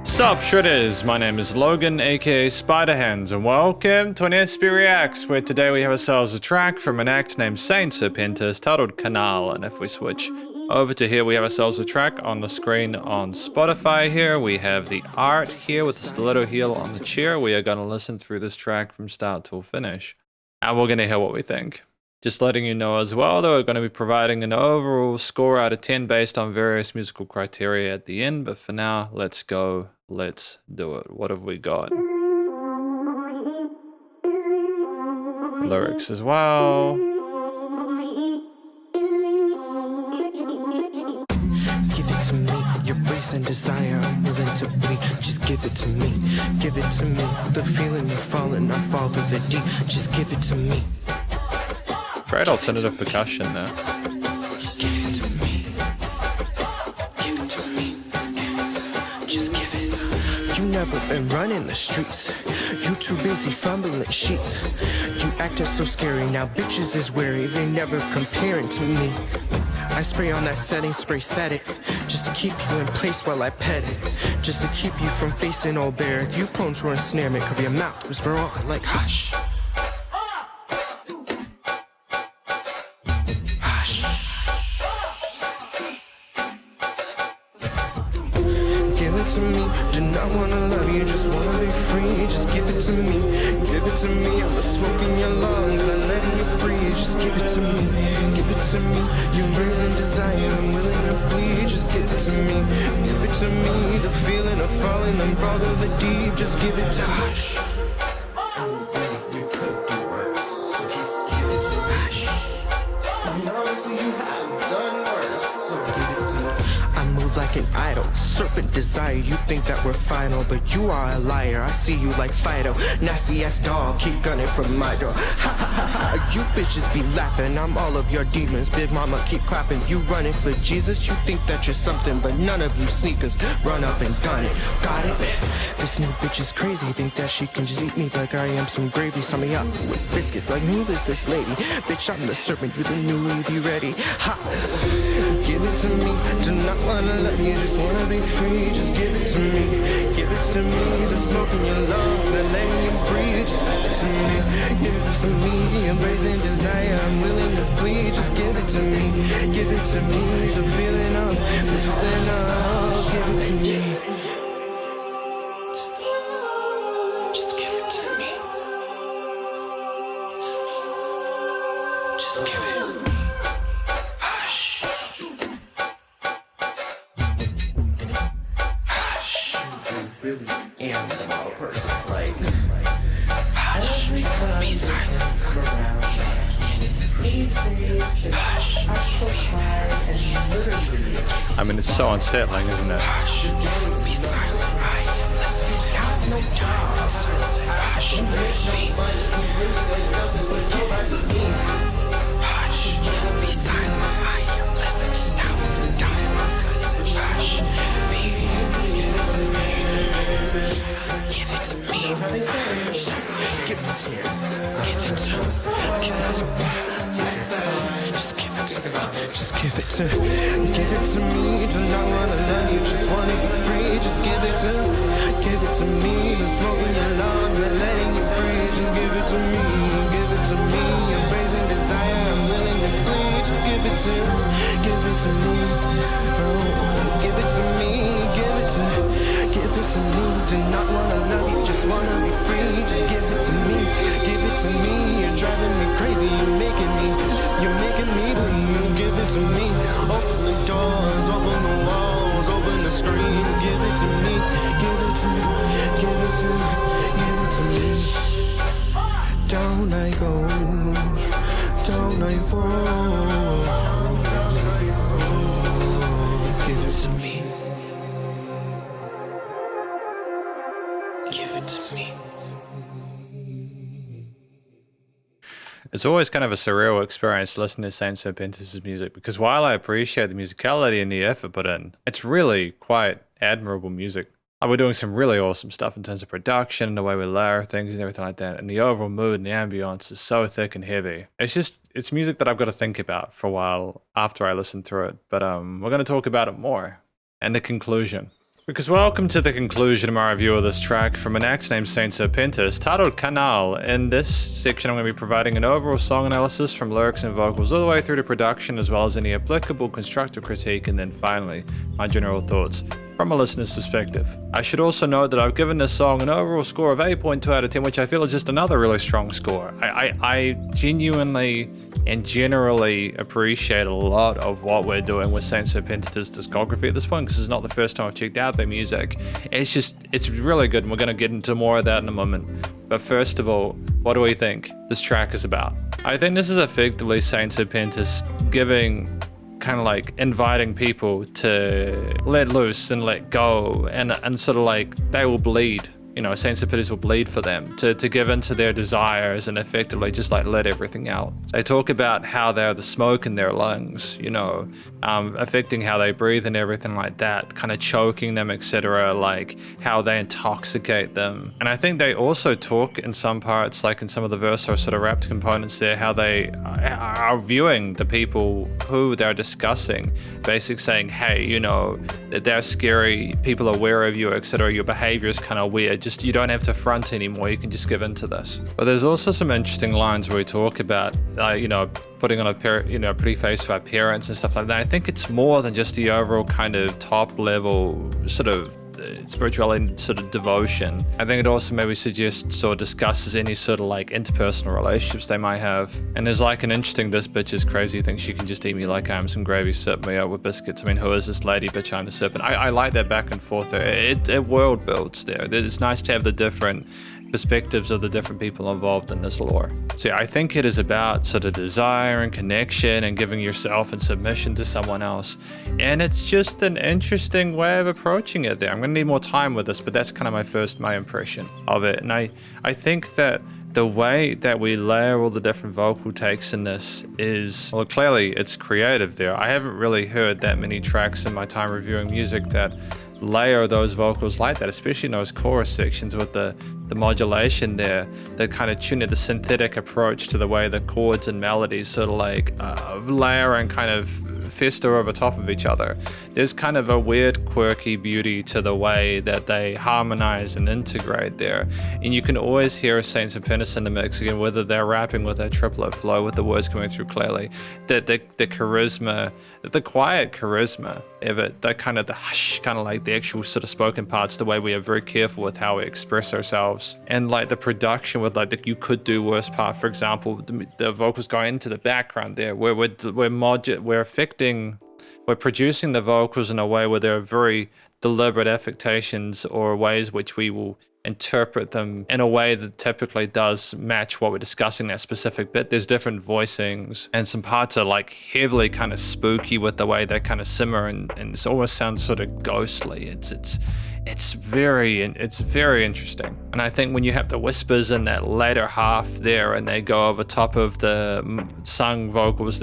Sup Shredders, my name is Logan aka Spiderhands and welcome to an SP Reacts where today we have ourselves a track from an act named St.Serpentis titled Canal, and if we switch over to here we have ourselves a track on the screen on Spotify here. We have the art here with the stiletto heel on the chair. We are going to listen through this track from start till finish and we're going to hear what we think. Just letting you know as well that we're going to be providing an overall score out of 10 based on various musical criteria at the end, but for now, let's go, let's do it. What have we got? Lyrics as well. Give it to me, your grace and desire, I'm willing to bleed. Just give it to me, give it to me. The feeling of falling, I fall through the deep. Just give it to me. Great alternative percussion there. Give it to me. Give it to me. Just give it. You never been running the streets. You too busy fumbling sheets. You acting so scary, now bitches is wary. They never comparing to me. I spray on that setting, spray set it. Just to keep you in place while I pet it. Just to keep you from facing old bear. You prone to ensnarement, cover your mouth, whisper on like hush. To me, do not wanna love you, just wanna be free. Just give it to me, give it to me. I'm the smoke in your lungs, not letting you breathe. Just give it to me, give it to me. Your raising desire, I'm willing to bleed. Just give it to me, give it to me. The feeling of falling, I'm brought to the deep. Just give it to hush. You could do worse, so just give it to hush. I mean, honestly, you have done worse, so give it to me. I move like an idol, serpent desire. You think that we're final, but you are a liar. I see you like Fido, nasty ass dog, keep gunning from my door. Ha ha ha ha, you bitches be laughing, I'm all of your demons. Big mama keep clapping, you running for Jesus. You think that you're something, but none of you sneakers. Run up and gun it, got it. This new bitch is crazy, think that she can just eat me like I am some gravy. Sum me up with biscuits, like who is this lady? Bitch, I'm the serpent, you're the new Eve, you ready? Ha! Give it to me, do not wanna love you, just wanna be free. Just give it to me, give it to me. The smoke in your lungs, not letting you breathe. Just give it to me, give it to me. Embracing desire, I'm willing to bleed. Just give it to me, give it to me. The feeling of, give it to me. Just give it to me. Just give it. Really am the model person. Like hush, be silent. Hush, I mean, it's so unsettling, isn't it? hush, be silent. Listen, now no time. Hush, be hush, be silent. I am listening. Now it's time. Hush, be. Give it to me. Give it to me. Give it to me. Give it to me. Just give it to me. Just give it to me. Give it to me. Do not wanna love you, just wanna be free. Just give it to me. Give it to me. The smoke in your lungs, not letting you breathe. Just give it to me. Give it to me. Embracing desire, I'm willing to bleed. Just give it to me. Give it to me. Oh, give it to me. Give it to me. Give it to me, do not wanna love you, just wanna be free. Just give it to me, give it to me. You're driving me crazy, you're making me bleed. Give it to me, open the doors, open the walls, open the screens. Give it to me, give it to me, give it to me, give it to me. Down I go, down I fall. Give it to me. Give it to me. It's always kind of a surreal experience listening to St.Serpentis' music because while I appreciate the musicality and the effort put in, it's really quite admirable music. We're doing some really awesome stuff in terms of production and the way we layer things and everything like that. And the overall mood and the ambience is so thick and heavy. It's music that I've got to think about for a while after I listen through it. But we're going to talk about it more. And the conclusion. Because welcome to the conclusion of my review of this track from an act named St.Serpentis titled Canal. In this section I'm going to be providing an overall song analysis from lyrics and vocals all the way through to production, as well as any applicable constructive critique, and then finally my general thoughts from a listener's perspective. I should also note that I've given this song an overall score of 8.2 out of 10, which I feel is just another really strong score. I genuinely and generally appreciate a lot of what we're doing with St.Serpentis' discography at this point, because it's not the first time I've checked out their music. It's really good, and we're going to get into more of that in a moment. But first of all, what do we think this track is about? I think this is effectively St.Serpentis giving, kind of like inviting people to let loose and let go, and sort of like they will bleed. You know, St.Serpentis will bleed for them to give into their desires and effectively just like let everything out. They talk about how they're the smoke in their lungs, you know, affecting how they breathe and everything like that, kind of choking them, etc., like how they intoxicate them. And I think they also talk in some parts, like in some of the verse or sort of rapped components there, how they are viewing the people who they're discussing, basically saying, hey, you know, they're scary, people are aware of you, etc., your behavior is kind of weird. Just, you don't have to front anymore, you can just give in to this. But there's also some interesting lines where we talk about, you know, putting on a pretty face for appearance and stuff like that. I think it's more than just the overall kind of top level sort of spirituality, sort of devotion. I think it also maybe suggests or discusses any sort of like interpersonal relationships they might have. And there's like an interesting "this bitch is crazy" thing. She can just eat me like I'm some gravy, sip me out with biscuits. I mean, who is this lady? Bitch, I'm the serpent. I like that back and forth there. It world builds there. It's nice to have the different perspectives of the different people involved in this lore. So yeah, I think it is about sort of desire and connection and giving yourself in submission to someone else. And it's just an interesting way of approaching it there. I'm gonna need more time with this, but that's kind of my impression of it. And I think that the way that we layer all the different vocal takes in this is, well, clearly it's creative there. I haven't really heard that many tracks in my time reviewing music that layer those vocals like that, especially in those chorus sections with the modulation there, the kind of tune it, the synthetic approach to the way the chords and melodies sort of like layer and kind of fester over top of each other. There's kind of a weird quirky beauty to the way that they harmonize and integrate there, and you can always hear St.Serpentis in the mix again, whether they're rapping with that triplet flow with the words coming through clearly, that the charisma, the quiet charisma of it, the kind of the hush, kind of like the actual sort of spoken parts, the way we are very careful with how we express ourselves, and like the production with like the "you could do worse" part, for example, the vocals going into the background there, where we're producing the vocals in a way where there are very deliberate affectations or ways which we will interpret them in a way that typically does match what we're discussing that specific bit. There's different voicings, and some parts are like heavily kind of spooky with the way they kind of simmer, and it almost sounds sort of ghostly. It's very interesting. And I think when you have the whispers in that later half there, and they go over top of the sung vocals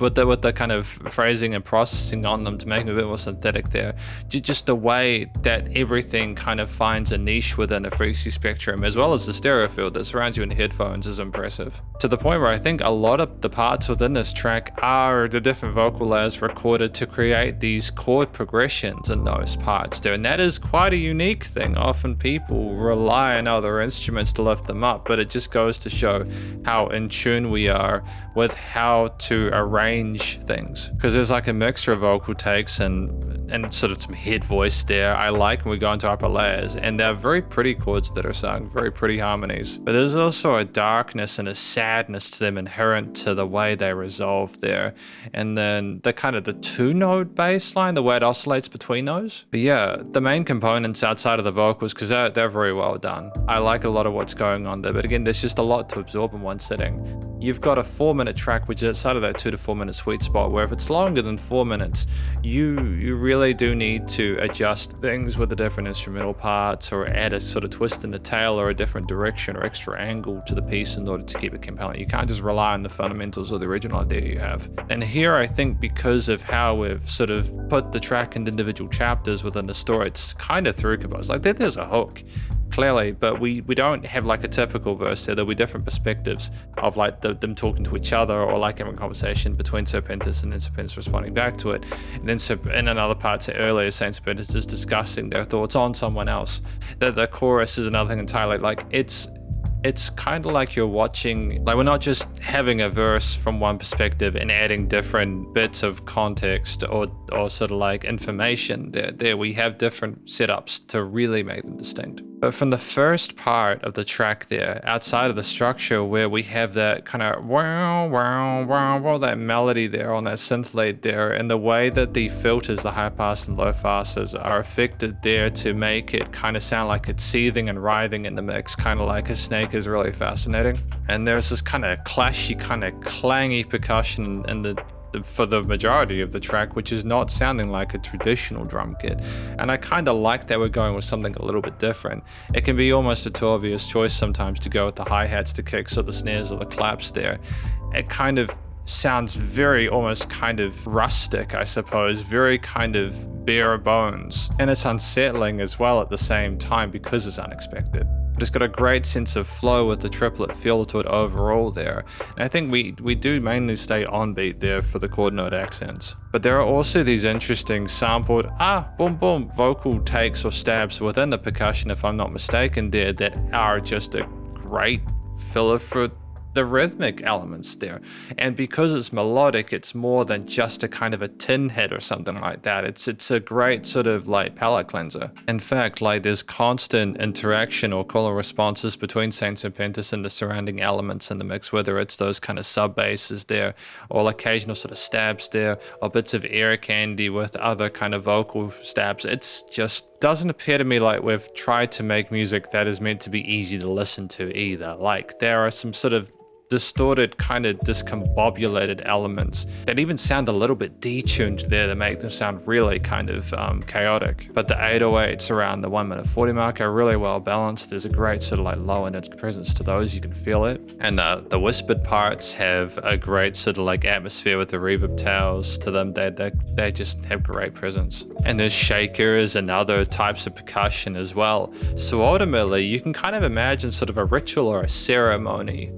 with the kind of phrasing and processing on them to make them a bit more synthetic there, just the way that everything kind of finds a niche within the frequency spectrum, as well as the stereo field that surrounds you in headphones, is impressive. To the point where I think a lot of the parts within this track are the different vocal layers recorded to create these chord progressions in those parts there. And that is quite a unique thing. Often people rely on other instruments to lift them up, but it just goes to show how in tune we are with how to arrange things. Because there's like a mixture of vocal takes and sort of some head voice there. I like when we go into upper layers, and they're very pretty chords that are sung, very pretty harmonies. But there's also a darkness and a sadness to them inherent to the way they resolve there. And then the kind of the two-note bass line, the way it oscillates between those. But yeah, the main components outside of the vocals, because they're very well done. I like a lot of what's going on there, but again, there's just a lot to absorb in one sitting. You've got a 4-minute track, which is outside of that 2 to 4 minute sweet spot, where if it's longer than 4 minutes, you really do need to adjust things with the different instrumental parts, or add a sort of twist in the tail, or a different direction or extra angle to the piece in order to keep it compelling. You can't just rely on the fundamentals or the original idea you have. And here, I think because of how we've sort of put the track into individual chapters within the story, it's kind of through composed. Like there's a hook, clearly, but we don't have like a typical verse there. There'll be different perspectives of like them talking to each other, or like having a conversation between Serpentis and then Serpentis responding back to it. And then in another part earlier, St.Serpentis is discussing their thoughts on someone else. The chorus is another thing entirely. Like it's kind of like you're watching, like we're not just having a verse from one perspective and adding different bits of context or sort of like information. There we have different setups to really make them distinct. But from the first part of the track there, outside of the structure where we have that kind of wow, wow, wow, wow, that melody there on that synth lead there, and the way that the filters, the high pass and low passes, are affected there to make it kind of sound like it's seething and writhing in the mix, kind of like a snake, is really fascinating. And there's this kind of clashy, kind of clangy percussion in for the majority of the track, which is not sounding like a traditional drum kit. And I kind of like that we're going with something a little bit different. It can be almost a too obvious choice sometimes to go with the hi-hats, the kicks, or the snares, or the claps there. It kind of sounds very almost kind of rustic, I suppose, very kind of bare bones. And it's unsettling as well at the same time because it's unexpected. But it's got a great sense of flow with the triplet feel to it overall there. And I think we do mainly stay on beat there for the chord note accents. But there are also these interesting sampled boom boom vocal takes or stabs within the percussion, if I'm not mistaken, there, that are just a great filler for the rhythmic elements there. And because it's melodic, it's more than just a kind of a tin hit or something like that. It's a great sort of like palate cleanser. In fact, like there's constant interaction or call and responses between St.Serpentis and the surrounding elements in the mix, whether it's those kind of sub basses there, or occasional sort of stabs there, or bits of air candy with other kind of vocal stabs. It's just doesn't appear to me like we've tried to make music that is meant to be easy to listen to either. Like there are some sort of distorted, kind of discombobulated elements that even sound a little bit detuned there to make them sound really kind of chaotic. But the 808s around the 1:40 mark are really well balanced. There's a great sort of like low end presence to those, you can feel it. And the whispered parts have a great sort of like atmosphere with the reverb tails to them. They just have great presence. And there's shakers and other types of percussion as well. So ultimately you can kind of imagine sort of a ritual or a ceremony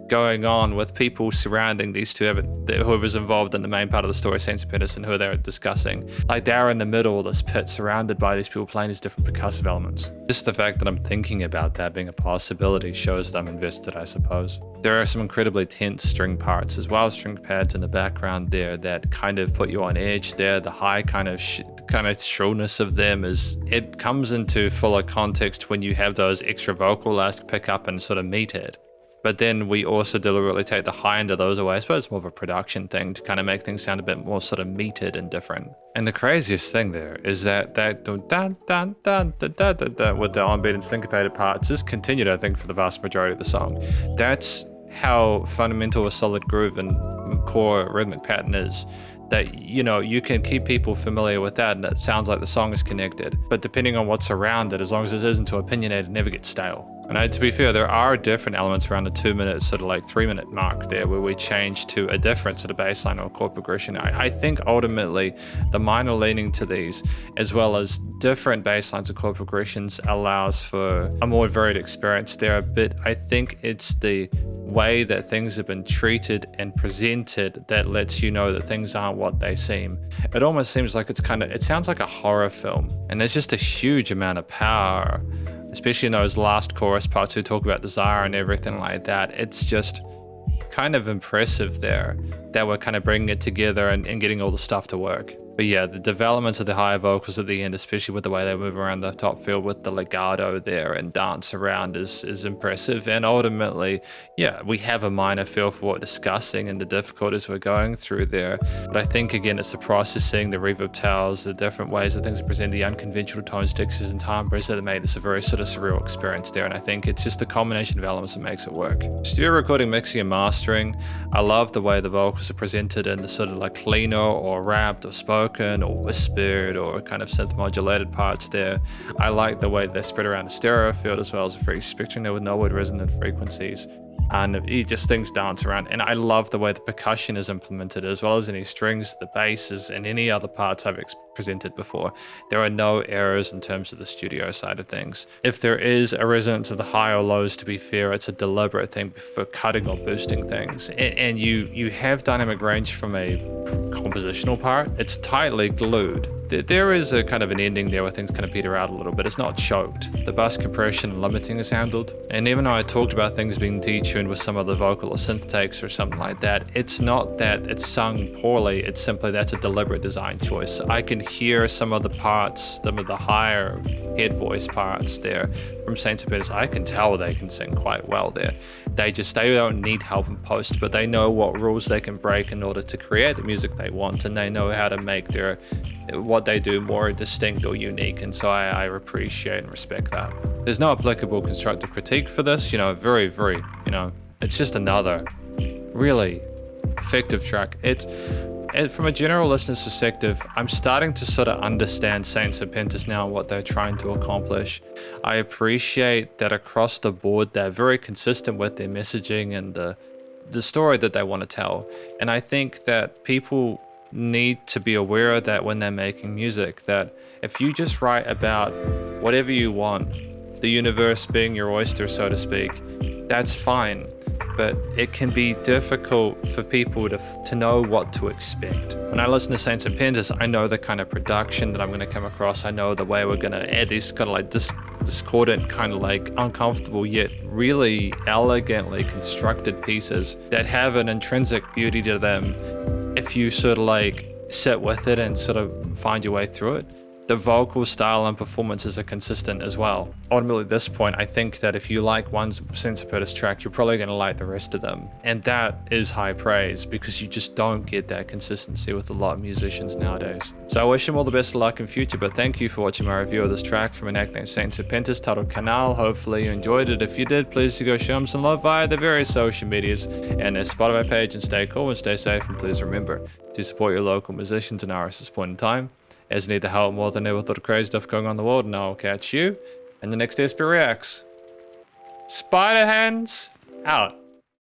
going on with people surrounding these two, whoever's involved in the main part of the story, St.Serpentis, and who they're discussing. Like they're in the middle of this pit surrounded by these people playing these different percussive elements. Just the fact that I'm thinking about that being a possibility shows that I'm invested, I suppose. There are some incredibly tense string parts as well, string pads in the background there that kind of put you on edge there. The high kind of shrillness of them it comes into fuller context when you have those extra vocal last pick up and sort of meet it. But then we also deliberately take the high end of those away. I suppose it's more of a production thing to kind of make things sound a bit more sort of metered and different. And the craziest thing there is that dun dun dun dun dun dun dun with the on-beat and syncopated parts is continued, I think, for the vast majority of the song. That's how fundamental a solid groove and core rhythmic pattern is. That, you know, you can keep people familiar with that and it sounds like the song is connected. But depending on what's around it, as long as it isn't too opinionated, it never gets stale. And to be fair, there are different elements around the 2 minute, sort of like 3 minute mark there where we change to a different sort of bass line or chord progression. I think ultimately the minor leaning to these, as well as different bass lines or chord progressions, allows for a more varied experience there. But I think it's the way that things have been treated and presented that lets you know that things aren't what they seem. It almost seems like it sounds like a horror film, and there's just a huge amount of power, especially in those last chorus parts who talk about desire and everything like that. It's just kind of impressive there that we're kind of bringing it together and getting all the stuff to work. But yeah, the developments of the higher vocals at the end, especially with the way they move around the top field with the legato there and dance around is impressive. And ultimately, yeah, we have a minor feel for what we're discussing and the difficulties we're going through there. But I think, again, it's the processing, the reverb tails, the different ways that things are presented, the unconventional tones, textures, and timbres that made this a very sort of surreal experience there. And I think it's just the combination of elements that makes it work. Studio recording, mixing, and mastering. I love the way the vocals are presented in the sort of like cleaner or rapped or spoken or whispered or kind of synth modulated parts there. I like the way they're spread around the stereo field as well as a free spectrum there with no word resonant frequencies. and just things dance around. And I love the way the percussion is implemented, as well as any strings, the basses, and any other parts I've presented before. There are no errors in terms of the studio side of things. If there is a resonance of the high or lows, to be fair, it's a deliberate thing for cutting or boosting things. And you have dynamic range from a compositional part. It's tightly glued. There is a kind of an ending there where things kind of peter out a little bit. It's not choked. The bus compression and limiting is handled. And even though I talked about things being detuned with some of the vocal or synth takes or something like that, it's not that it's sung poorly. It's simply that's a deliberate design choice. I can hear some of the parts, some of the higher head voice parts there from St.Serpentis. I can tell they can sing quite well there. They don't need help in post, but they know what rules they can break in order to create the music they want, and they know how to make what they do more distinct or unique. And so I appreciate and respect that. There's no applicable constructive critique for this, very, very, it's just another really effective track. From a general listener's perspective, I'm starting to sort of understand St.Serpentis now and what they're trying to accomplish. I appreciate that across the board, they're very consistent with their messaging and the story that they want to tell. And I think that people need to be aware of that when they're making music, that if you just write about whatever you want, the universe being your oyster, so to speak, that's fine. But it can be difficult for people to know what to expect. When I listen to St.Serpentis, I know the kind of production that I'm going to come across. I know the way we're going to add these kind of like discordant, kind of like uncomfortable yet really elegantly constructed pieces that have an intrinsic beauty to them if you sort of like sit with it and sort of find your way through it. The vocal style and performances are consistent as well. Ultimately, at this point, I think that if you like one St.Serpentis track, you're probably going to like the rest of them. And that is high praise, because you just don't get that consistency with a lot of musicians nowadays. So I wish them all the best of luck in future, but thank you for watching my review of this track from an act named St.Serpentis titled Canal. Hopefully you enjoyed it. If you did, please do go show them some love via the various social medias and their Spotify page, and stay cool and stay safe. And please remember to support your local musicians and artists at this point in time, as they need the help more than ever with all the crazy stuff going on in the world. And I'll catch you in the next SP Reacts. Spiderhands out.